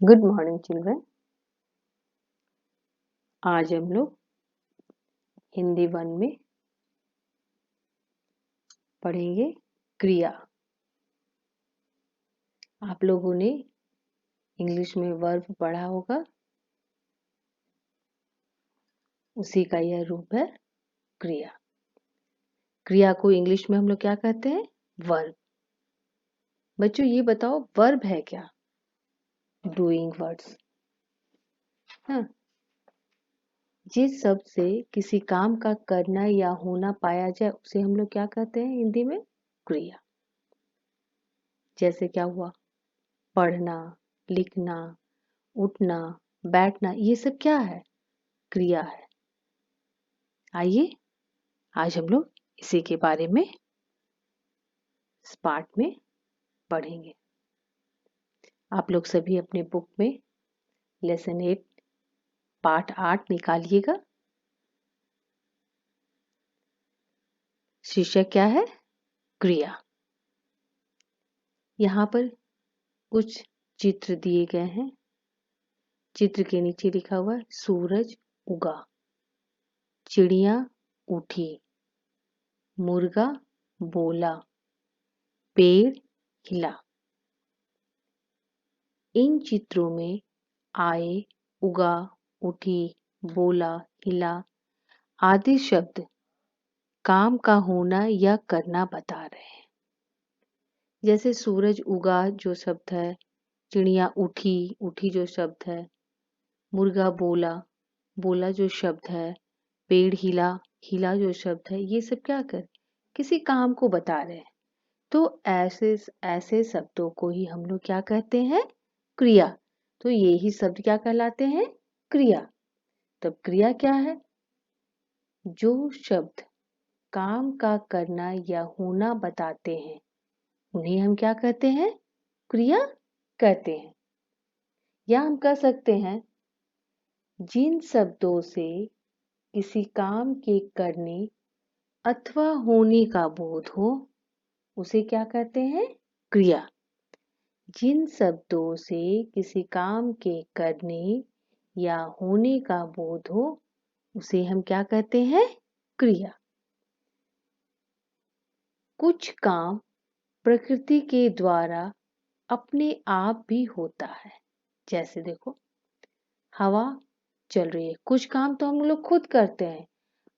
Good morning children. आज हम लोग हिंदी 1 में पढ़ेंगे क्रिया। आप लोगों ने इंग्लिश में वर्ब पढ़ा होगा, उसी का यह रूप है क्रिया। क्रिया को इंग्लिश में हम लोग क्या कहते हैं? वर्ब। बच्चों ये बताओ वर्ब है क्या? Doing words. हाँ, जिस शब्द से किसी काम का करना या होना पाया जाए उसे हम लोग क्या कहते हैं हिंदी में? क्रिया। जैसे क्या हुआ? पढ़ना, लिखना, उठना, बैठना, ये सब क्या है? क्रिया है। आइए आज हम लोग इसी के बारे में इस पार्ट में पढ़ेंगे। आप लोग सभी अपने बुक में लेसन 8 पार्ट 8 निकालिएगा। शीर्षक क्या है? क्रिया। यहाँ पर कुछ चित्र दिए गए हैं। चित्र के नीचे लिखा हुआ है सूरज उगा, चिड़िया उठी, मुर्गा बोला, पेड़ हिला। इन चित्रों में आए, उगा, उठी, बोला, हिला आदि शब्द काम का होना या करना बता रहे हैं। जैसे सूरज उगा जो शब्द है, चिड़िया उठी, उठी जो शब्द है, मुर्गा बोला, बोला जो शब्द है, पेड़ हिला, हिला जो शब्द है, ये सब क्या कर किसी काम को बता रहे हैं। तो ऐसे ऐसे शब्दों को ही हम लोग क्या कहते हैं? क्रिया। तो ये ही शब्द क्या कहलाते हैं? क्रिया। तब क्रिया क्या है? जो शब्द काम का करना या होना बताते हैं उन्हें हम क्या कहते हैं? क्रिया कहते हैं। या हम कह सकते हैं जिन शब्दों से किसी काम के करने अथवा होने का बोध हो उसे क्या कहते हैं? क्रिया। जिन शब्दों से किसी काम के करने या होने का बोध हो उसे हम क्या कहते हैं? क्रिया। कुछ काम प्रकृति के द्वारा अपने आप भी होता है। जैसे देखो हवा चल रही है, कुछ काम तो हम लोग खुद करते हैं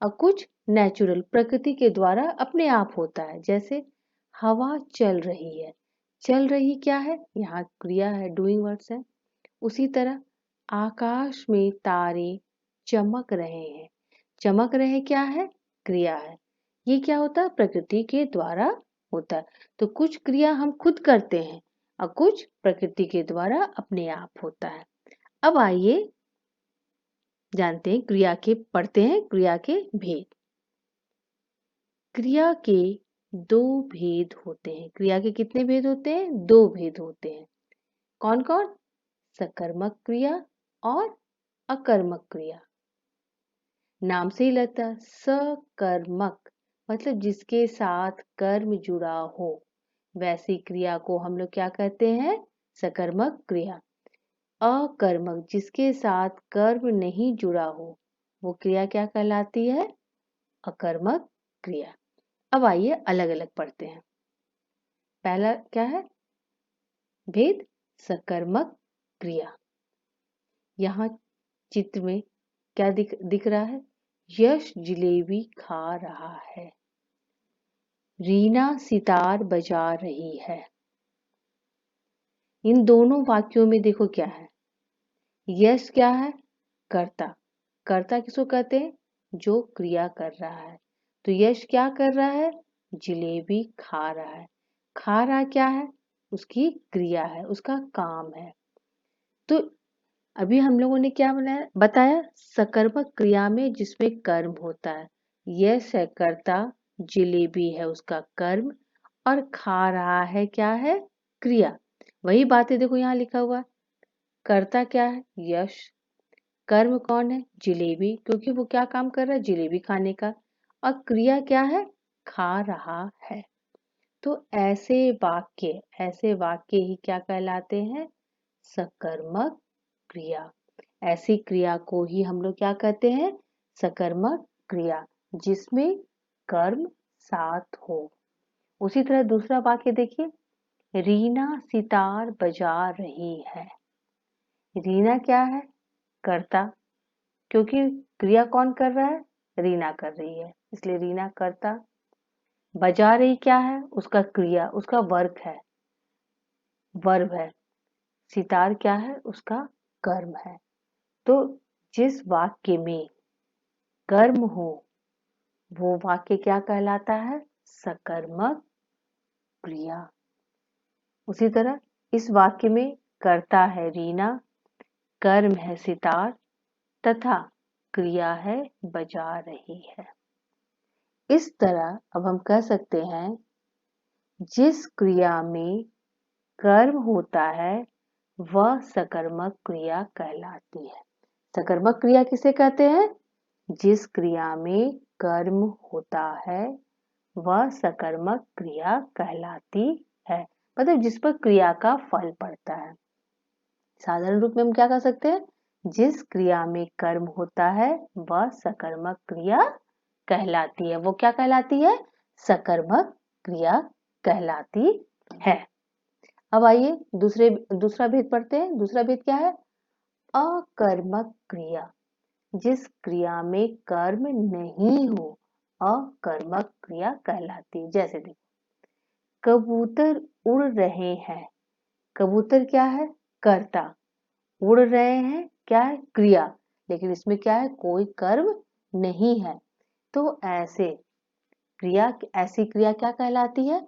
और कुछ नेचुरल प्रकृति के द्वारा अपने आप होता है। जैसे हवा चल रही है, चल रही क्या है? यहाँ क्रिया है, डूइंग वर्ड्स है। उसी तरह आकाश में तारे चमक रहे हैं, चमक रहे क्या है? क्रिया है। ये क्या होता है? प्रकृति के द्वारा होता है। तो कुछ क्रिया हम खुद करते हैं और कुछ प्रकृति के द्वारा अपने आप होता है। अब आइए जानते हैं पढ़ते हैं क्रिया के भेद। क्रिया के 2 भेद होते हैं। क्रिया के कितने भेद होते हैं? 2 भेद होते हैं। कौन कौन? सकर्मक क्रिया और अकर्मक क्रिया। नाम से ही लगता है सकर्मक मतलब जिसके साथ कर्म जुड़ा हो, वैसी क्रिया को हम लोग क्या कहते हैं? सकर्मक क्रिया। अकर्मक जिसके साथ कर्म नहीं जुड़ा हो वो क्रिया क्या कहलाती है? अकर्मक क्रिया। अब आइए अलग अलग पढ़ते हैं। पहला क्या है भेद? सकर्मक क्रिया। यहाँ चित्र में क्या दिख रहा है? यश जिलेबी खा रहा है, रीना सितार बजा रही है। इन दोनों वाक्यों में देखो क्या है? यश क्या है? कर्ता। कर्ता किसको कहते हैं? जो क्रिया कर रहा है। तो यश क्या कर रहा है? जिलेबी खा रहा है। खा रहा क्या है? उसकी क्रिया है, उसका काम है। तो अभी हम लोगों ने क्या बताया? सकर्मक क्रिया में जिसमें कर्म होता है। यश है कर्ता, जिलेबी है उसका कर्म और खा रहा है क्या है? क्रिया। वही बातें देखो यहाँ लिखा हुआ है। कर्ता क्या है? यश। कर्म कौन है? जिलेबी, क्योंकि वो क्या काम कर रहा है? जिलेबी खाने का। और क्रिया क्या है? खा रहा है। तो ऐसे वाक्य ही क्या कहलाते हैं? सकर्मक क्रिया। ऐसी क्रिया को ही हम लोग क्या कहते हैं? सकर्मक क्रिया, जिसमें कर्म साथ हो। उसी तरह दूसरा वाक्य देखिए, रीना सितार बजा रही है। रीना क्या है? कर्ता, क्योंकि क्रिया कौन कर रहा है? रीना कर रही है, इसलिए रीना कर्ता। बजा रही क्या है? उसका क्रिया, उसका वर्क है, वर्ब है। सितार क्या है? उसका कर्म है। तो जिस वाक्य में कर्म हो वो वाक्य क्या कहलाता है? सकर्मक क्रिया। उसी तरह इस वाक्य में कर्ता है रीना, कर्म है सितार तथा क्रिया है बजा रही है। इस तरह अब हम कह सकते हैं जिस क्रिया में कर्म होता है वह सकर्मक क्रिया कहलाती है। सकर्मक क्रिया किसे कहते हैं? जिस क्रिया में कर्म होता है वह सकर्मक क्रिया कहलाती है, मतलब जिस पर क्रिया का फल पड़ता है। साधारण रूप में हम क्या कह सकते हैं? जिस क्रिया में कर्म होता है वह सकर्मक क्रिया कहलाती है। वो क्या कहलाती है? सकर्मक क्रिया कहलाती है। अब आइए दूसरा भेद पढ़ते हैं। दूसरा भेद क्या है? अकर्मक क्रिया। जिस क्रिया में कर्म नहीं हो अकर्मक क्रिया कहलाती है। जैसे देखो, कबूतर उड़ रहे हैं। कबूतर क्या है? कर्ता। उड़ रहे हैं क्या है? क्रिया। लेकिन इसमें क्या है? कोई कर्म नहीं है। तो ऐसी क्रिया क्या कहलाती है?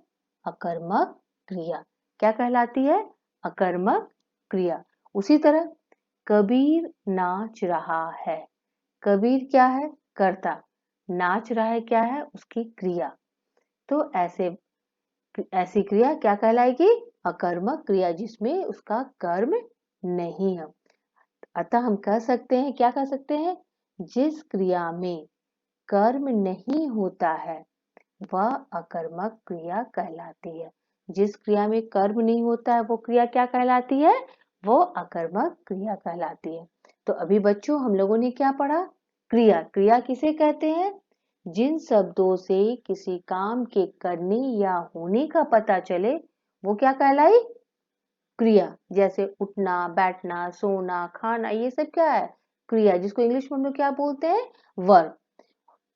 अकर्मक क्रिया। क्या कहलाती है? अकर्मक क्रिया। उसी तरह कबीर नाच रहा है। कबीर क्या है? कर्ता। नाच रहा है क्या है? उसकी क्रिया। तो ऐसी क्रिया क्या कहलाएगी? अकर्मक क्रिया, जिसमें उसका कर्म नहीं है। अतः हम कह सकते हैं, क्या कह सकते हैं? जिस क्रिया में कर्म नहीं होता है वह अकर्मक क्रिया कहलाती है। जिस क्रिया में कर्म नहीं होता है वो क्रिया क्या कहलाती है? वो अकर्मक क्रिया कहलाती है। तो अभी बच्चों हम लोगों ने क्या पढ़ा? क्रिया। क्रिया किसे कहते हैं? जिन शब्दों से किसी काम के करने या होने का पता चले वो क्या कहलाई? क्रिया। जैसे उठना, बैठना, सोना, खाना, ये सब क्या है? क्रिया, जिसको इंग्लिश में हम लोग क्या बोलते हैं? वर्ब।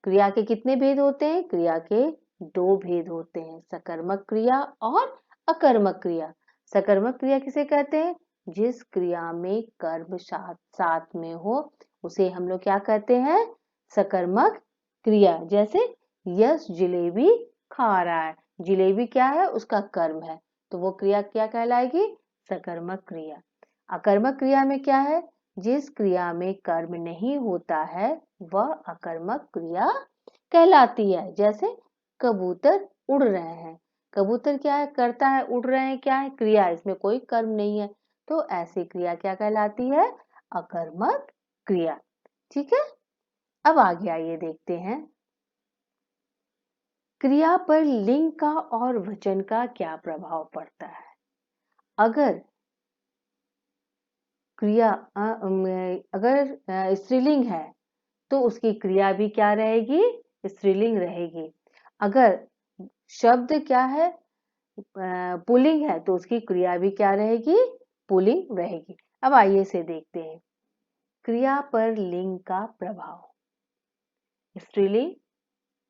क्रिया के कितने भेद होते हैं? क्रिया के दो भेद होते हैं, सकर्मक क्रिया और अकर्मक क्रिया। सकर्मक क्रिया किसे कहते हैं? जिस क्रिया में कर्म साथ साथ में हो उसे हम लोग क्या कहते हैं? सकर्मक क्रिया। जैसे यश जिलेबी खा रहा है। जिलेबी क्या है? उसका कर्म है, तो वो क्रिया क्या कहलाएगी? सकर्मक क्रिया। अकर्मक क्रिया में क्या है? जिस क्रिया में कर्म नहीं होता है वह अकर्मक क्रिया कहलाती है। जैसे कबूतर उड़ रहे हैं। कबूतर क्या है? करता है। उड़ रहे हैं क्या है? क्रिया। इसमें कोई कर्म नहीं है, तो ऐसी क्रिया क्या कहलाती है? अकर्मक क्रिया। ठीक है। अब आगे आइए देखते हैं क्रिया पर लिंग का और वचन का क्या प्रभाव पड़ता है। अगर क्रिया अगर स्त्रीलिंग है तो उसकी क्रिया भी क्या रहेगी? स्त्रीलिंग रहेगी। अगर शब्द क्या है? पुल्लिंग है तो उसकी क्रिया भी क्या रहेगी? पुल्लिंग रहेगी। अब आइए इसे देखते हैं। क्रिया पर लिंग का प्रभाव। स्त्रीलिंग,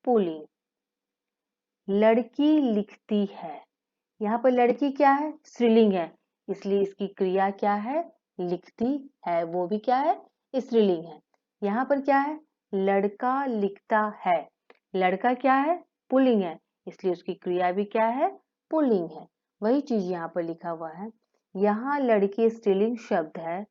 पुल्लिंग। लड़की लिखती है। यहाँ पर लड़की क्या है? स्त्रीलिंग है, इसलिए इसकी क्रिया क्या है? लिखती है। वो भी क्या है? स्त्रीलिंग है। यहाँ पर क्या है? लड़का लिखता है। लड़का क्या है? पुल्लिंग है, इसलिए उसकी क्रिया भी क्या है? पुल्लिंग है। वही चीज यहाँ पर लिखा हुआ है। यहाँ लड़की स्त्रीलिंग शब्द है,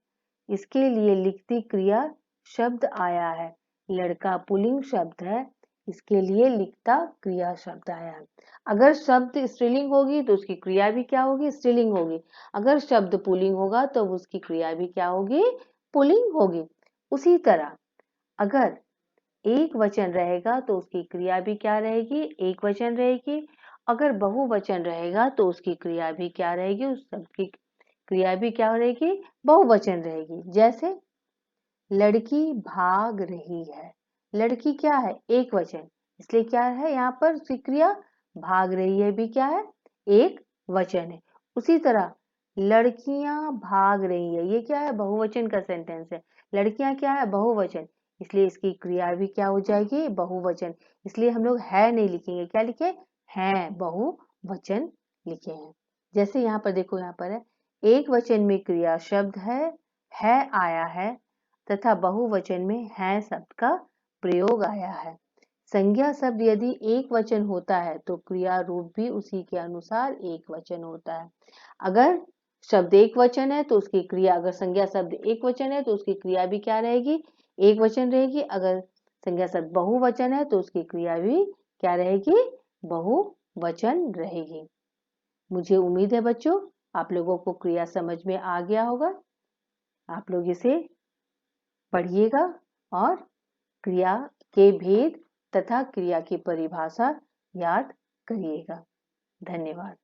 इसके लिए लिखती क्रिया शब्द आया है। लड़का पुल्लिंग शब्द है, इसके लिए लिखता क्रिया शब्द आया है। अगर शब्द स्त्रीलिंग होगी तो उसकी क्रिया भी क्या होगी? स्त्रीलिंग होगी। अगर शब्द पुल्लिंग होगा तो उसकी क्रिया भी क्या होगी? पुल्लिंग होगी। उसी तरह अगर एक वचन रहेगा तो उसकी क्रिया भी क्या रहेगी? एक वचन रहेगी। अगर बहुवचन रहेगा तो उसकी क्रिया भी क्या रहेगी? उस शब्द की क्रिया भी क्या रहेगी, बहुवचन रहेगी। जैसे लड़की भाग रही है, लड़की क्या है, एक वचन, इसलिए क्या है यहाँ पर क्रिया भाग रही है भी क्या है, एक वचन है। उसी तरह लड़कियां भाग रही है, ये क्या है, बहुवचन का सेंटेंस है। लड़कियां क्या है, बहुवचन, इसलिए इसकी क्रिया भी क्या हो जाएगी, बहुवचन। इसलिए हम लोग है नहीं लिखेंगे, क्या लिखे, हैं, बहुवचन लिखे हैं। जैसे यहाँ पर देखो, यहाँ पर है एक वचन में क्रिया शब्द है आया है तथा बहुवचन में है शब्द का प्रयोग आया है। संज्ञा शब्द यदि एक वचन होता है तो क्रिया रूप भी उसी के अनुसार एक वचन होता है। अगर शब्द एक वचन है तो उसकी क्रिया, अगर संज्ञा शब्द एक वचन है तो उसकी क्रिया भी क्या रहेगी, एक वचन रहेगी। अगर संज्ञा शब्द बहुवचन है तो उसकी क्रिया भी क्या रहेगी, बहुवचन रहेगी। मुझे उम्मीद है बच्चों आप लोगों को क्रिया समझ में आ गया होगा। आप लोग इसे पढ़िएगा और क्रिया के भेद तथा क्रिया की परिभाषा याद करिएगा। धन्यवाद।